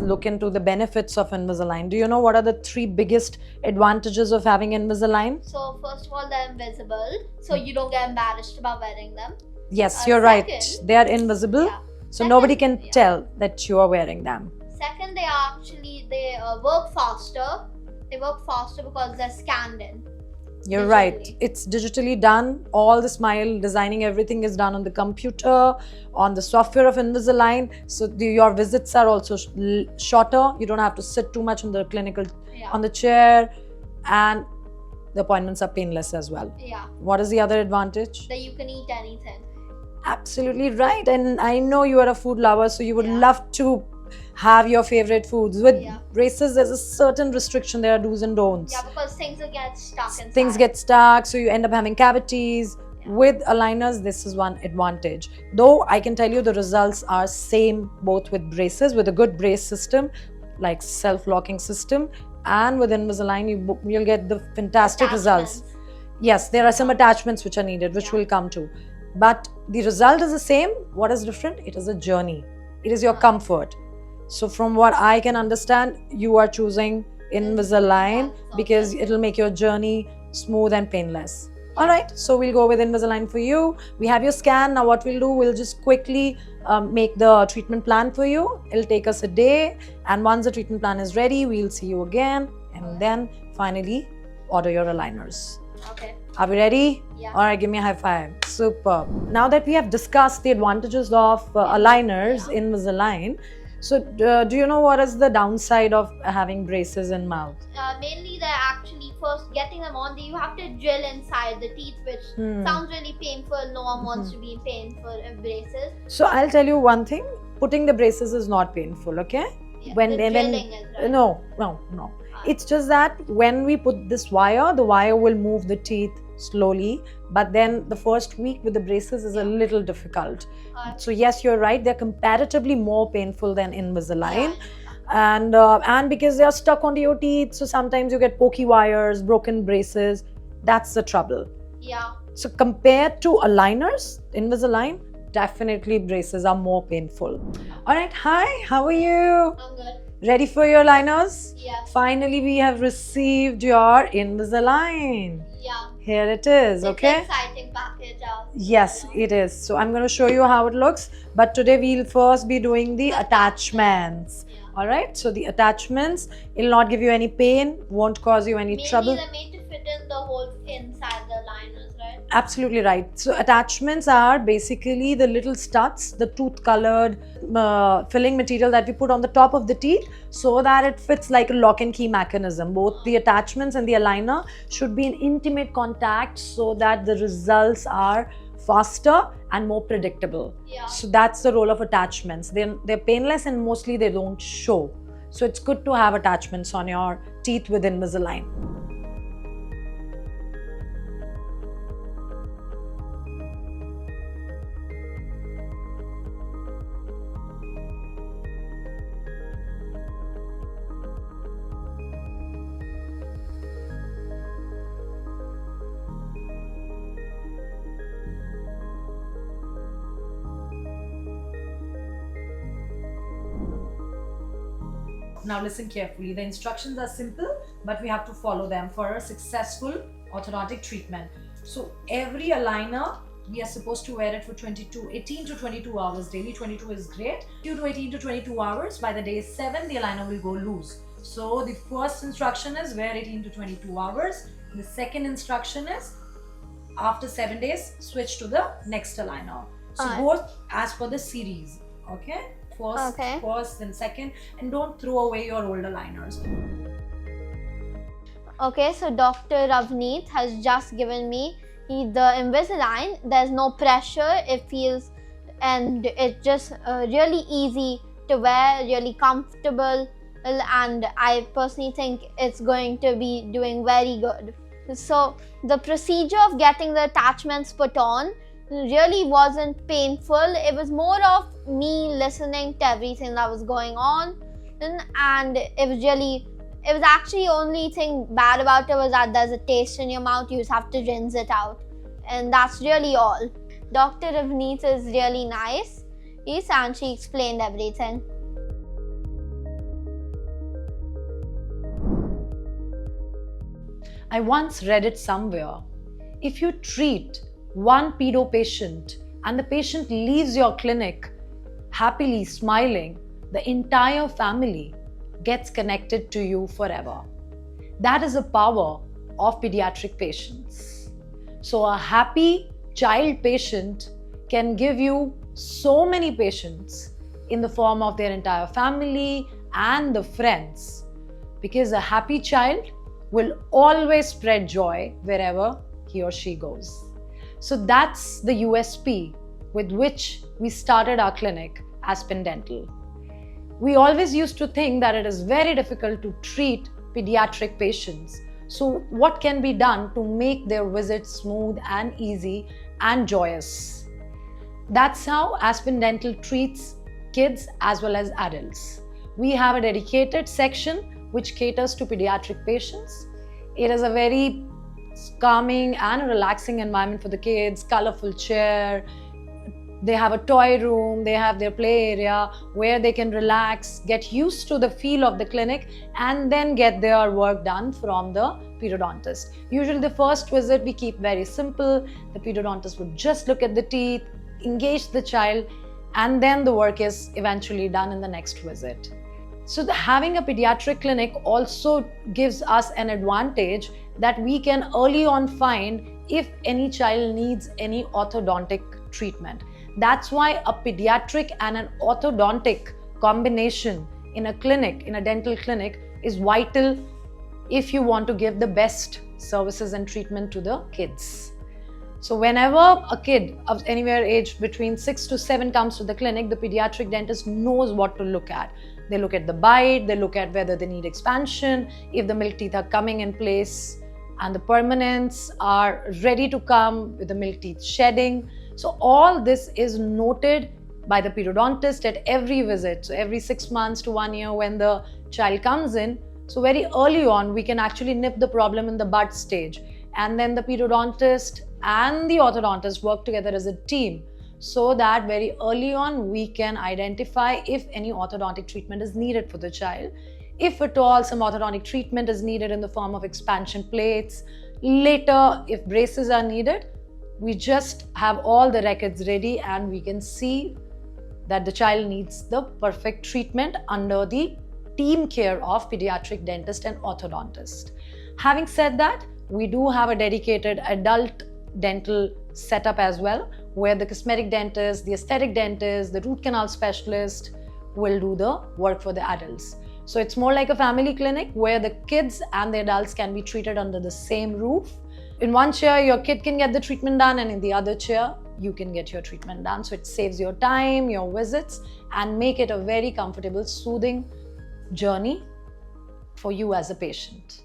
look into the benefits of Invisalign. Do you know what are the 3 biggest advantages of having Invisalign? So first of all, they're invisible, so you don't get embarrassed about wearing them. Yes, you're right. second- They are invisible, Yeah. so Second- nobody can yeah. tell that you are wearing them. Second, they work faster. They work faster because they're scanned in. You're Digitally. right. It's digitally done. All the smile designing, everything is done on the computer, on the software of Invisalign. So your visits are also shorter. You don't have to sit too much on the clinical Yeah. on the chair, and the appointments are painless as well. Yeah. What is the other advantage? That you can eat anything. Absolutely right. And I know you are a food lover, so you would Yeah. love to have your favorite foods. With Yeah. braces, there's a certain restriction. There are do's and don'ts. Yeah, because things will get stuck inside. Things get stuck, so you end up having cavities. Yeah. With aligners, this is one advantage. Though I can tell you the results are same both with braces, with a good brace system, like self-locking system, and with Invisalign, you'll get the fantastic results. Attachments. Yes, there are some attachments which are needed, which Yeah. we'll come to. But the result is the same. What is different? It is a journey. It is your comfort. So from what I can understand, you are choosing Invisalign Yeah, because it'll make your journey smooth and painless. All right, so we'll go with Invisalign for you. We have your scan. Now what we'll do, we'll just quickly make the treatment plan for you. It'll take us a day. And once the treatment plan is ready, we'll see you again. And then finally order your aligners. Okay. Are we ready? Yeah. All right, give me a high five. Super. Now that we have discussed the advantages of aligners in Invisalign, so do you know what is the downside of having braces in mouth? Mainly, they're actually first getting them on. You have to drill inside the teeth, which sounds really painful. No one wants to be in pain for braces. So I'll tell you one thing. Putting the braces is not painful, okay? Yeah, When the they- when- drilling is right. No. It's just that when we put this wire, the wire will move the teeth slowly. But then the first week with the braces is a little difficult. So yes, you're right. They're comparatively more painful than Invisalign. And because they are stuck onto your teeth, so sometimes you get pokey wires, broken braces. That's the trouble. Yeah. So compared to aligners, Invisalign, definitely braces are more painful. All right, hi, how are you? I'm good. Ready for your aligners? Yes. Finally, we have received your Invisalign. Yeah. Here it is, It's okay? an exciting package. Yes, it is. So I'm going to show you how it looks. But today we'll first be doing the attachments. Yeah. All right. So the attachments, it'll not give you any pain, won't cause you any Mainly trouble. they're made to fit in the whole inside the liners, right? Absolutely right. So attachments are basically the little studs, the tooth-colored filling material that we put on the top of the teeth so that it fits like a lock and key mechanism. Both the attachments and the aligner should be in intimate contact so that the results are faster and more predictable. Yeah. So that's the role of attachments. They're painless and mostly they don't show. So it's good to have attachments on your teeth with Invisalign. Now listen carefully. The instructions are simple, but we have to follow them for a successful orthodontic treatment. So every aligner, we are supposed to wear it for 18 to 22 hours daily. 22 is great. 2 to 18 to 22 hours. By the day 7, the aligner will go loose. So the first instruction is wear 18 to 22 hours. The second instruction is after 7 days, switch to the next aligner. So go as per the series. Okay? First, then second, and don't throw away your old aligners. Okay, so Dr. Ravneet has just given me the Invisalign. There's no pressure. It feels, and it's just really easy to wear, really comfortable, and I personally think it's going to be doing very good. So the procedure of getting the attachments put on really wasn't painful. It was more of me listening to everything that was going on, and it was actually only thing bad about it was that there's a taste in your mouth. You just have to rinse it out, and that's really all. Dr. Ravneet is really nice, and she explained everything. I once read it somewhere. If you treat one pedo patient and the patient leaves your clinic happily smiling, the entire family gets connected to you forever. That is the power of pediatric patients. So a happy child patient can give you so many patients in the form of their entire family and the friends, because a happy child will always spread joy wherever he or she goes. So that's the USP with which we started our clinic, Aspen Dental. We always used to think that it is very difficult to treat pediatric patients. So what can be done to make their visit smooth and easy and joyous? That's how Aspen Dental treats kids as well as adults. We have a dedicated section which caters to pediatric patients. It is a very calming and relaxing environment for the kids, colorful chair. They have a toy room, they have their play area where they can relax, get used to the feel of the clinic, and then get their work done from the periodontist. Usually the first visit we keep very simple. The periodontist would just look at the teeth, engage the child, and then the work is eventually done in the next visit. So having a pediatric clinic also gives us an advantage that we can early on find if any child needs any orthodontic treatment. That's why a pediatric and an orthodontic combination in a clinic, in a dental clinic, is vital if you want to give the best services and treatment to the kids. So whenever a kid of anywhere aged between 6 to 7 comes to the clinic, the pediatric dentist knows what to look at. They look at the bite, they look at whether they need expansion, if the milk teeth are coming in place, and the permanents are ready to come with the milk teeth shedding. So all this is noted by the periodontist at every visit. So every 6 months to 1 year when the child comes in. So very early on, we can actually nip the problem in the bud stage. And then the periodontist and the orthodontist work together as a team, so that very early on we can identify if any orthodontic treatment is needed for the child. If at all some orthodontic treatment is needed in the form of expansion plates, later if braces are needed, we just have all the records ready and we can see that the child needs the perfect treatment under the team care of pediatric dentist and orthodontist. Having said that, we do have a dedicated adult dental setup as well, where the cosmetic dentist, the aesthetic dentist, the root canal specialist will do the work for the adults. So it's more like a family clinic where the kids and the adults can be treated under the same roof. In one chair, your kid can get the treatment done, and in the other chair, you can get your treatment done. So it saves your time, your visits, and make it a very comfortable, soothing journey for you as a patient.